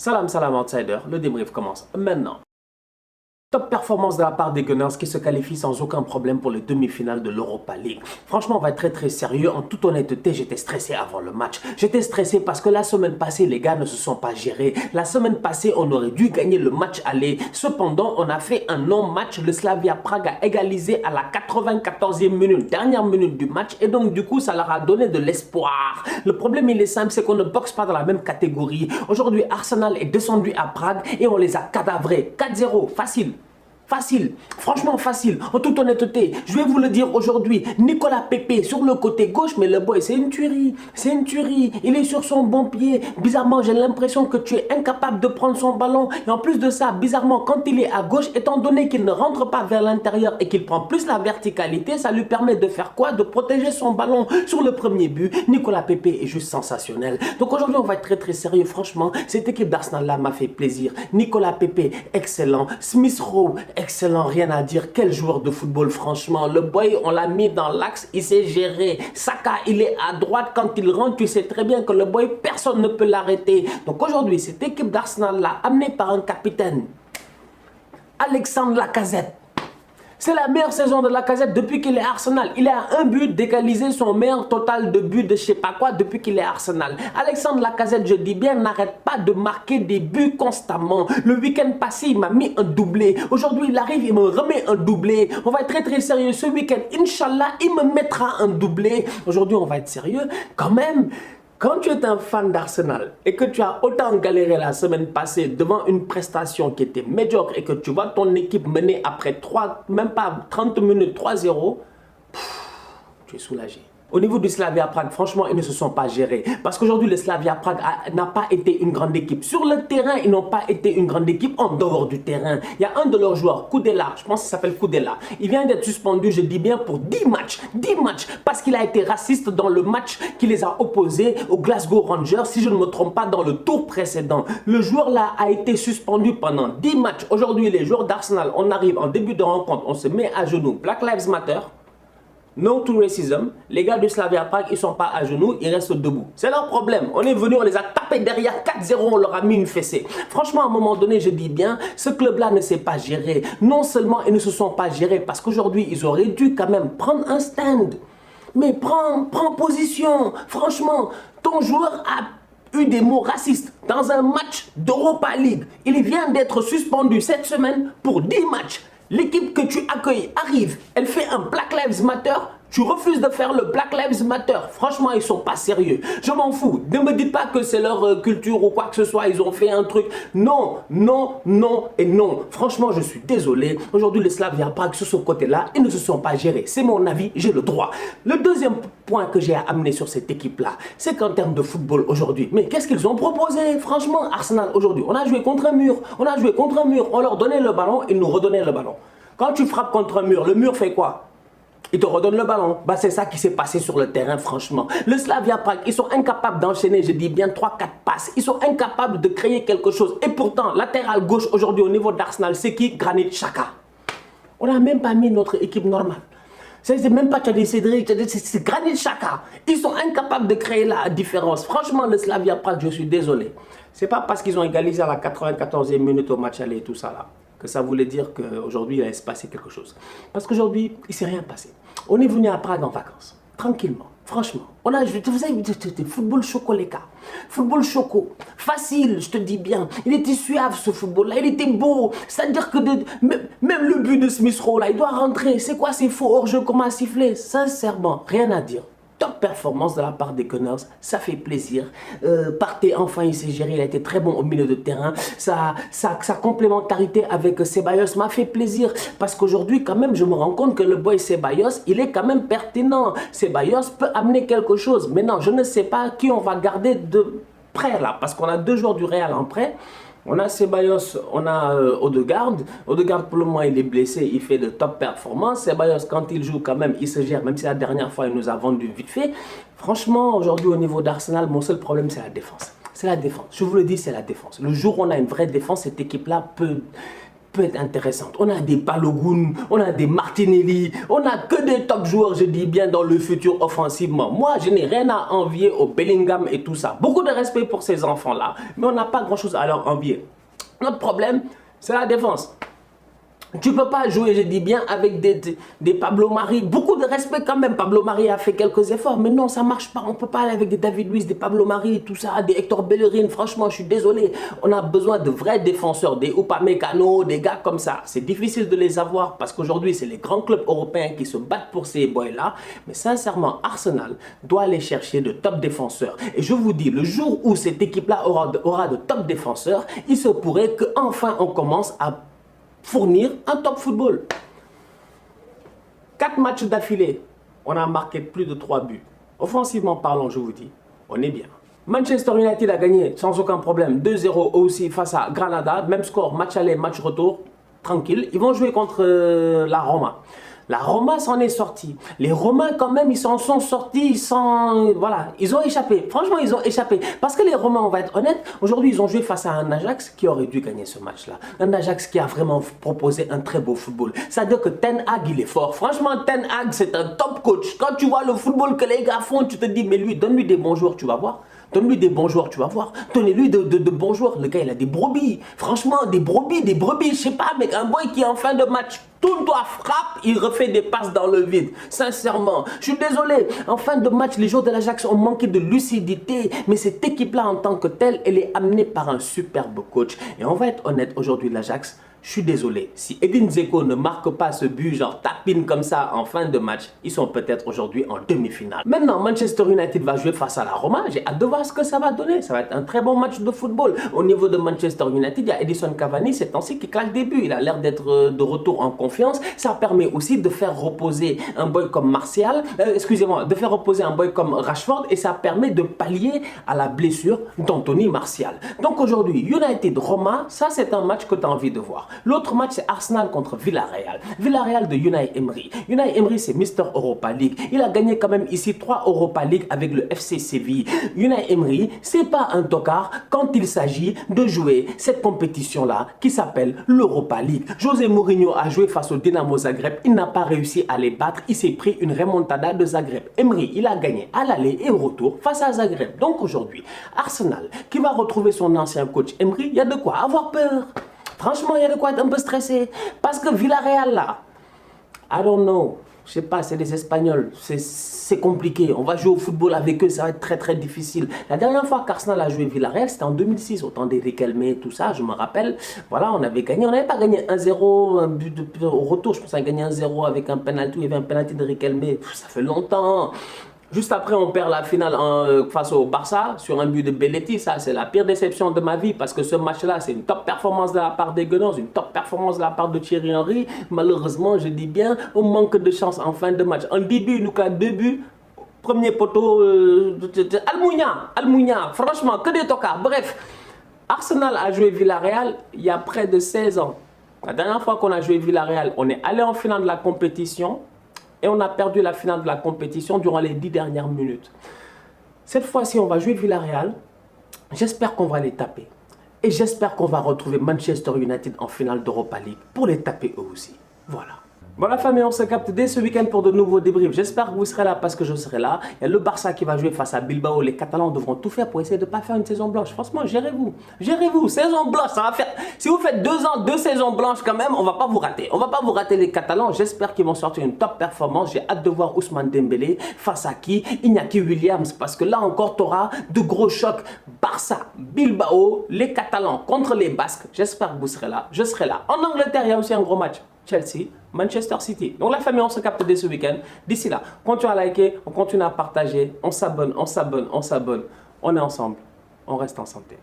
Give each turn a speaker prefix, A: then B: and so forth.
A: Salam salam outsider, le débrief commence maintenant. Top performance de la part des Gunners qui se qualifient sans aucun problème pour les demi-finales de l'Europa League. Franchement, on va être très sérieux. En toute honnêteté, j'étais stressé avant le match. J'étais stressé parce que la semaine passée, les gars ne se sont pas gérés. La semaine passée, on aurait dû gagner le match aller. Cependant, on a fait un non-match. Le Slavia Prague a égalisé à la 94e minute, dernière minute du match. Et donc, du coup, ça leur a donné de l'espoir. Le problème, il est simple, c'est qu'on ne boxe pas dans la même catégorie. Aujourd'hui, Arsenal est descendu à Prague et on les a cadavrés. 4-0, facile. Facile, franchement facile, en toute honnêteté, je vais vous le dire aujourd'hui, Nicolas Pepe sur le côté gauche, mais le boy c'est une tuerie, il est sur son bon pied, bizarrement j'ai l'impression que tu es incapable de prendre son ballon, et en plus de ça, bizarrement quand il est à gauche, étant donné qu'il ne rentre pas vers l'intérieur et qu'il prend plus la verticalité, ça lui permet de faire quoi? De protéger son ballon sur le premier but. Nicolas Pepe est juste sensationnel, donc aujourd'hui on va être très sérieux, franchement, cette équipe d'Arsenal là m'a fait plaisir, Nicolas Pepe, excellent, Smith Rowe, excellent, rien à dire. Quel joueur de football, franchement. Le boy, on l'a mis dans l'axe, il s'est géré. Saka, il est à droite. Quand il rentre, tu sais très bien que le boy, personne ne peut l'arrêter. Donc aujourd'hui, cette équipe d'Arsenal-là, amenée par un capitaine, Alexandre Lacazette. C'est la meilleure saison de Lacazette depuis qu'il est à Arsenal. Il est à un but d'égaliser son meilleur total de buts de je sais pas quoi depuis qu'il est à Arsenal. Alexandre Lacazette, je dis bien, n'arrête pas de marquer des buts constamment. Le week-end passé, il m'a mis un doublé. Aujourd'hui, il arrive, il me remet un doublé. On va être très sérieux. Ce week-end, Inch'Allah, il me mettra un doublé. Aujourd'hui, on va être sérieux. Quand même, quand tu es un fan d'Arsenal et que tu as autant galéré la semaine passée devant une prestation qui était médiocre et que tu vois ton équipe mener après même pas 30 minutes 3-0, tu es soulagé. Au niveau du Slavia Prague, franchement, ils ne se sont pas gérés. Parce qu'aujourd'hui, le Slavia Prague n'a pas été une grande équipe. Sur le terrain, ils n'ont pas été une grande équipe en dehors du terrain. Il y a un de leurs joueurs, Kudela, je pense qu'il s'appelle Kudela. Il vient d'être suspendu, je dis bien, pour 10 matchs. 10 matchs. Parce qu'il a été raciste dans le match qui les a opposés aux Glasgow Rangers, si je ne me trompe pas, dans le tour précédent. Le joueur-là a été suspendu pendant 10 matchs. Aujourd'hui, les joueurs d'Arsenal, on arrive en début de rencontre, on se met à genoux. Black Lives Matter. No to racism, les gars du Slavia Prague, ils sont pas à genoux, ils restent debout. C'est leur problème. On est venu, on les a tapés derrière 4-0, on leur a mis une fessée. Franchement, à un moment donné, je dis bien, ce club-là ne s'est pas géré. Non seulement ils ne se sont pas gérés, parce qu'aujourd'hui, ils auraient dû quand même prendre un stand. Mais prends position. Franchement, ton joueur a eu des mots racistes dans un match d'Europa League. Il vient d'être suspendu cette semaine pour 10 matchs. L'équipe que tu accueilles arrive, elle fait un Black Lives Matter, tu refuses de faire le Black Lives Matter. Franchement, ils sont pas sérieux. Je m'en fous. Ne me dites pas que c'est leur culture ou quoi que ce soit, ils ont fait un truc. Non, non, non et non. Franchement, je suis désolé. Aujourd'hui, les Slavia Prague, sur ce côté-là, ils ne se sont pas gérés. C'est mon avis, j'ai le droit. Le deuxième point que j'ai à amener sur cette équipe-là, c'est qu'en termes de football aujourd'hui, mais qu'est-ce qu'ils ont proposé? Franchement, Arsenal, aujourd'hui, on a joué contre un mur. On a joué contre un mur. On leur donnait le ballon, ils nous redonnaient le ballon. Quand tu frappes contre un mur, le mur fait quoi? Il te redonne le ballon. Bah, c'est ça qui s'est passé sur le terrain, franchement. Le Slavia Prague, ils sont incapables d'enchaîner, je dis bien 3-4 passes. Ils sont incapables de créer quelque chose. Et pourtant, latéral gauche aujourd'hui au niveau d'Arsenal, c'est qui? Granit Xhaka. On n'a même pas mis notre équipe normale. C'est même pas Tchadé Cédric, c'est Granit Xhaka. Ils sont incapables de créer la différence. Franchement, le Slavia Prague, je suis désolé. C'est pas parce qu'ils ont égalisé à la 94e minute au match aller et tout ça là que ça voulait dire qu'aujourd'hui il allait se passer quelque chose. Parce qu'aujourd'hui, il ne s'est rien passé. On est venu à Prague en vacances, tranquillement, franchement. On a joué, vous savez, football choco les gars. Football choco, facile, je te dis bien. Il était suave ce football-là, il était beau. C'est-à-dire que même le but de Smith Rowe là, il doit rentrer. C'est quoi ces faux hors-jeu qu'on m'a sifflé? Sincèrement, rien à dire. Top performance de la part des Gunners, ça fait plaisir. Partey, enfin, il s'est géré, il a été très bon au milieu de terrain. Sa complémentarité avec Ceballos m'a fait plaisir parce qu'aujourd'hui, quand même, je me rends compte que le boy Ceballos, il est quand même pertinent. Ceballos peut amener quelque chose. Maintenant, je ne sais pas qui on va garder de près là, parce qu'on a 2 joueurs du Real en prêt. On a Ceballos, on a Odegaard. Odegaard, pour le moment, il est blessé, il fait de top performances. Ceballos, quand il joue, quand même, il se gère, même si la dernière fois, il nous a vendu vite fait. Franchement, aujourd'hui, au niveau d'Arsenal, mon seul problème, c'est la défense. C'est la défense. Je vous le dis, c'est la défense. Le jour où on a une vraie défense, cette équipe-là peut peut être intéressante. On a des Balogun, on a des Martinelli, on a que des top joueurs, je dis bien, dans le futur offensivement. Moi, je n'ai rien à envier au Bellingham et tout ça. Beaucoup de respect pour ces enfants-là, mais on n'a pas grand-chose à leur envier. Notre problème, c'est la défense. Tu ne peux pas jouer, je dis bien, avec des Pablo Mari. Beaucoup de respect quand même. Pablo Mari a fait quelques efforts, mais non, ça ne marche pas. On ne peut pas aller avec des David Luiz, des Pablo Mari, tout ça, des Hector Bellerin. Franchement, je suis désolé. On a besoin de vrais défenseurs, des Upamecano, des gars comme ça. C'est difficile de les avoir parce qu'aujourd'hui, c'est les grands clubs européens qui se battent pour ces boys-là. Mais sincèrement, Arsenal doit aller chercher de top défenseurs. Et je vous dis, le jour où cette équipe-là aura de top défenseurs, il se pourrait qu'enfin on commence à fournir un top football. 4 matchs d'affilée, on a marqué plus de 3 buts. Offensivement parlant, je vous dis, on est bien. Manchester United a gagné sans aucun problème 2-0 aussi face à Granada. Même score, match aller, match retour, tranquille. Ils vont jouer contre la Roma. La Roma s'en est sortie. Les Romains, quand même, ils s'en sont sortis sans... Voilà, ils ont échappé. Franchement, ils ont échappé. Parce que les Romains, on va être honnête, aujourd'hui, ils ont joué face à un Ajax qui aurait dû gagner ce match-là. Un Ajax qui a vraiment proposé un très beau football. Ça veut dire que Ten Hag, il est fort. Franchement, Ten Hag, c'est un top coach. Quand tu vois le football que les gars font, tu te dis, mais lui, donne-lui des bons joueurs, tu vas voir. Donne-lui des bons joueurs, tu vas voir. Donnez-lui de bons joueurs. Le gars, il a des brebis. Franchement, des brebis. Je sais pas, mec. Un boy qui est en fin de match, tourne-toi, frappe, il refait des passes dans le vide. Sincèrement, je suis désolé. En fin de match, les joueurs de l'Ajax ont manqué de lucidité. Mais cette équipe-là, en tant que telle, elle est amenée par un superbe coach. Et on va être honnête, aujourd'hui, l'Ajax, je suis désolé. Si Edin Dzeko ne marque pas ce but, genre tapine comme ça en fin de match, ils sont peut-être aujourd'hui en demi-finale. Maintenant, Manchester United va jouer face à la Roma. J'ai hâte de voir ce que ça va donner. Ça va être un très bon match de football. Au niveau de Manchester United, il y a Edison Cavani, ces temps-ci, qui claque des buts. Il a l'air d'être de retour en confiance. Ça permet aussi de faire reposer un boy comme Martial, excusez-moi, de faire reposer un boy comme Rashford, et ça permet de pallier à la blessure d'Anthony Martial. Donc aujourd'hui, United-Roma, ça c'est un match que tu as envie de voir. L'autre match, c'est Arsenal contre Villarreal. Villarreal de Unai Emery. Unai Emery, c'est Mister Europa League. Il a gagné quand même ici 3 Europa League avec le FC Séville. Unai Emery, c'est pas un tocard quand il s'agit de jouer cette compétition-là qui s'appelle l'Europa League. José Mourinho a joué face au Dynamo Zagreb. Il n'a pas réussi à les battre. Il s'est pris une remontada de Zagreb. Emery, il a gagné à l'aller et au retour face à Zagreb. Donc aujourd'hui, Arsenal qui va retrouver son ancien coach Emery, il y a de quoi avoir peur. Franchement, il y a de quoi être un peu stressé. Parce que Villarreal, là, I don't know. Je sais pas, c'est des Espagnols. C'est compliqué. On va jouer au football avec eux, ça va être très très difficile. La dernière fois qu'Arsenal a joué Villarreal, c'était en 2006, au temps des Riquelme, tout ça, je me rappelle. Voilà, on avait gagné. On n'avait pas gagné 1-0, un but au retour. Je pense qu'on a gagné 1-0 avec un penalty. Il y avait un penalty de Riquelme. Ça fait longtemps. Juste après, on perd la finale face au Barça sur un but de Belletti. Ça, c'est la pire déception de ma vie parce que ce match-là, c'est une top performance de la part des Gunners, une top performance de la part de Thierry Henry. Malheureusement, je dis bien, on manque de chance en fin de match. En début, nous avons 2 buts. Premier poteau, Almunia, franchement, que des tocards. Bref, Arsenal a joué Villarreal il y a près de 16 ans. La dernière fois qu'on a joué Villarreal, on est allé en finale de la compétition. Et on a perdu la finale de la compétition durant les 10 dernières minutes. Cette fois-ci, on va jouer Villarreal. J'espère qu'on va les taper. Et j'espère qu'on va retrouver Manchester United en finale d'Europa League pour les taper eux aussi. Voilà. Bon la famille, on se capte dès ce week-end pour de nouveaux débriefs. J'espère que vous serez là parce que je serai là. Il y a le Barça qui va jouer face à Bilbao. Les Catalans devront tout faire pour essayer de ne pas faire une saison blanche. Franchement, gérez-vous. Gérez-vous. Saison blanche, ça va faire... Si vous faites 2 ans, 2 saisons blanches quand même, on ne va pas vous rater. On ne va pas vous rater les Catalans. J'espère qu'ils vont sortir une top performance. J'ai hâte de voir Ousmane Dembélé face à qui? Iñaki Williams. Parce que là encore, tu auras de gros chocs. Barça, Bilbao, les Catalans contre les Basques. J'espère que vous serez là. Je serai là. En Angleterre, il y a aussi un gros match. Chelsea, Manchester City. Donc la famille, on se capte dès ce week-end. D'ici là, continuez à liker, on continue à partager, on s'abonne, on est ensemble, on reste en santé.